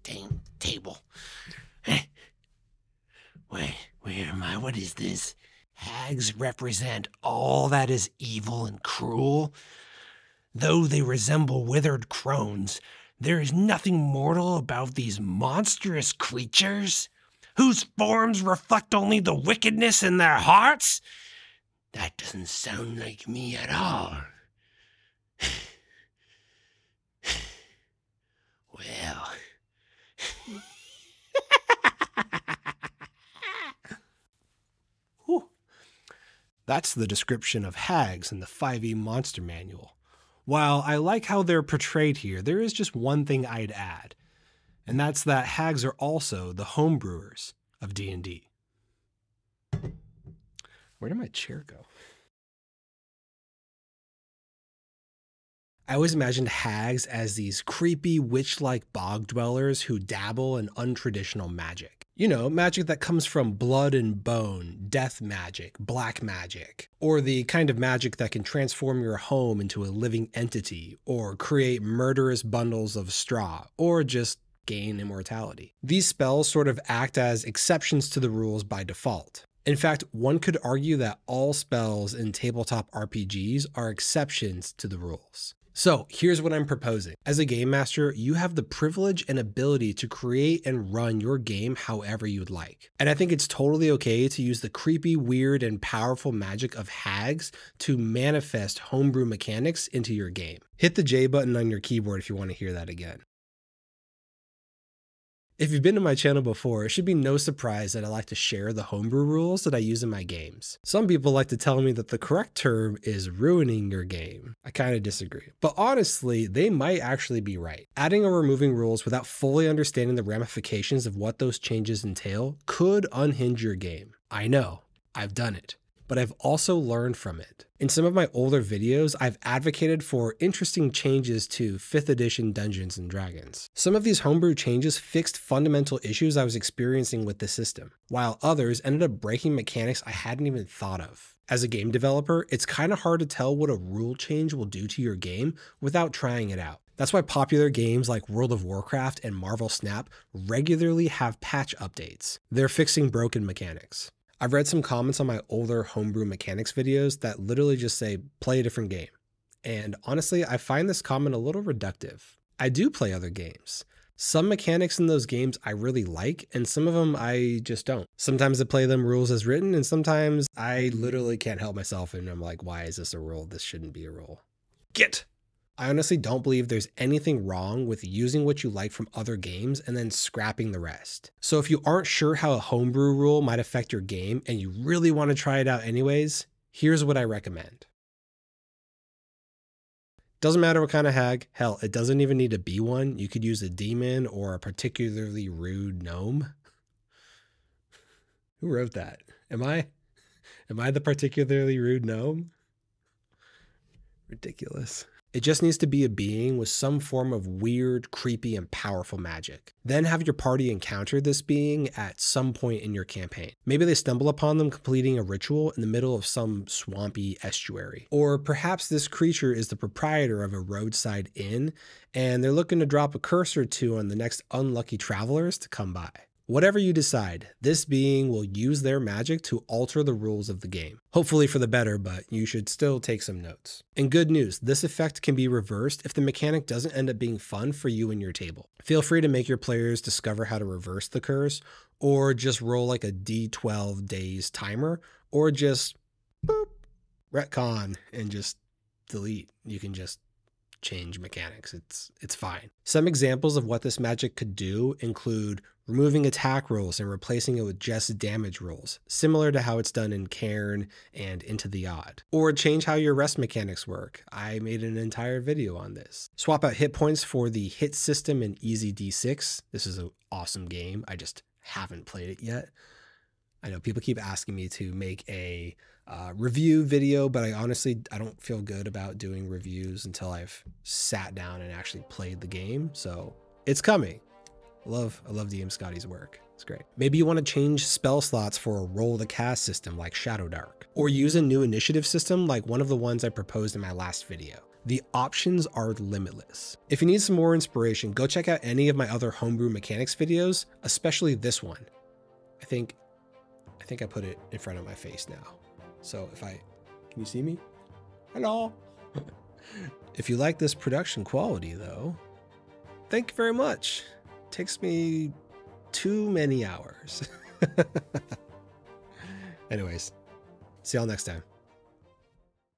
Dang table. Where am I? What is this? Hags represent all that is evil and cruel. Though they resemble withered crones, there is nothing mortal about these monstrous creatures, whose forms reflect only the wickedness in their hearts. That doesn't sound like me at all. Well. Whew. That's the description of hags in the 5e Monster Manual. While I like how they're portrayed here, there is just one thing I'd add, and that's that hags are also the homebrewers of D&D. Where did my chair go? I always imagined hags as these creepy witch-like bog dwellers who dabble in untraditional magic. You know, magic that comes from blood and bone, death magic, black magic, or the kind of magic that can transform your home into a living entity, or create murderous bundles of straw, or just gain immortality. These spells sort of act as exceptions to the rules by default. In fact, one could argue that all spells in tabletop RPGs are exceptions to the rules. So here's what I'm proposing. As a game master, you have the privilege and ability to create and run your game however you'd like. And I think it's totally okay to use the creepy, weird, and powerful magic of hags to manifest homebrew mechanics into your game. Hit the J button on your keyboard if you want to hear that again. If you've been to my channel before, it should be no surprise that I like to share the homebrew rules that I use in my games. Some people like to tell me that the correct term is ruining your game. I kind of disagree, but honestly, they might actually be right. Adding or removing rules without fully understanding the ramifications of what those changes entail could unhinge your game. I know, I've done it, but I've also learned from it. In some of my older videos, I've advocated for interesting changes to 5th edition Dungeons & Dragons. Some of these homebrew changes fixed fundamental issues I was experiencing with the system, while others ended up breaking mechanics I hadn't even thought of. As a game developer, it's kind of hard to tell what a rule change will do to your game without trying it out. That's why popular games like World of Warcraft and Marvel Snap regularly have patch updates. They're fixing broken mechanics. I've read some comments on my older homebrew mechanics videos that literally just say, play a different game. And honestly, I find this comment a little reductive. I do play other games. Some mechanics in those games I really like, and some of them I just don't. Sometimes I play them rules as written, and sometimes I literally can't help myself and I'm like, why is this a rule? This shouldn't be a rule. Get! I honestly don't believe there's anything wrong with using what you like from other games and then scrapping the rest. So if you aren't sure how a homebrew rule might affect your game and you really want to try it out anyways, here's what I recommend. Doesn't matter what kind of hag, hell, it doesn't even need to be one. You could use a demon or a particularly rude gnome. Who wrote that? Am I the particularly rude gnome? Ridiculous. It just needs to be a being with some form of weird, creepy, and powerful magic. Then have your party encounter this being at some point in your campaign. Maybe they stumble upon them completing a ritual in the middle of some swampy estuary. Or perhaps this creature is the proprietor of a roadside inn, and they're looking to drop a curse or two on the next unlucky travelers to come by. Whatever you decide, this being will use their magic to alter the rules of the game. Hopefully for the better, but you should still take some notes. And good news, this effect can be reversed if the mechanic doesn't end up being fun for you and your table. Feel free to make your players discover how to reverse the curse, or just roll like a D12 days timer, or just boop, retcon and just delete. You can just change mechanics. It's fine. Some examples of what this magic could do include removing attack rolls and replacing it with just damage rolls, similar to how it's done in Cairn and Into the Odd. Or change how your rest mechanics work. I made an entire video on this. Swap out hit points for the hit system in Easy D6. This is an awesome game. I just haven't played it yet. I know people keep asking me to make a review video, but I don't feel good about doing reviews until I've sat down and actually played the game. So it's coming. I love DM Scotty's work. It's great. Maybe you want to change spell slots for a roll to cast system like Shadow Dark, or use a new initiative system like one of the ones I proposed in my last video. The options are limitless. If you need some more inspiration, go check out any of my other homebrew mechanics videos, especially this one. I think I put it in front of my face now. So can you see me? Hello. If you like this production quality though, thank you very much. It takes me too many hours. Anyways, see y'all next time.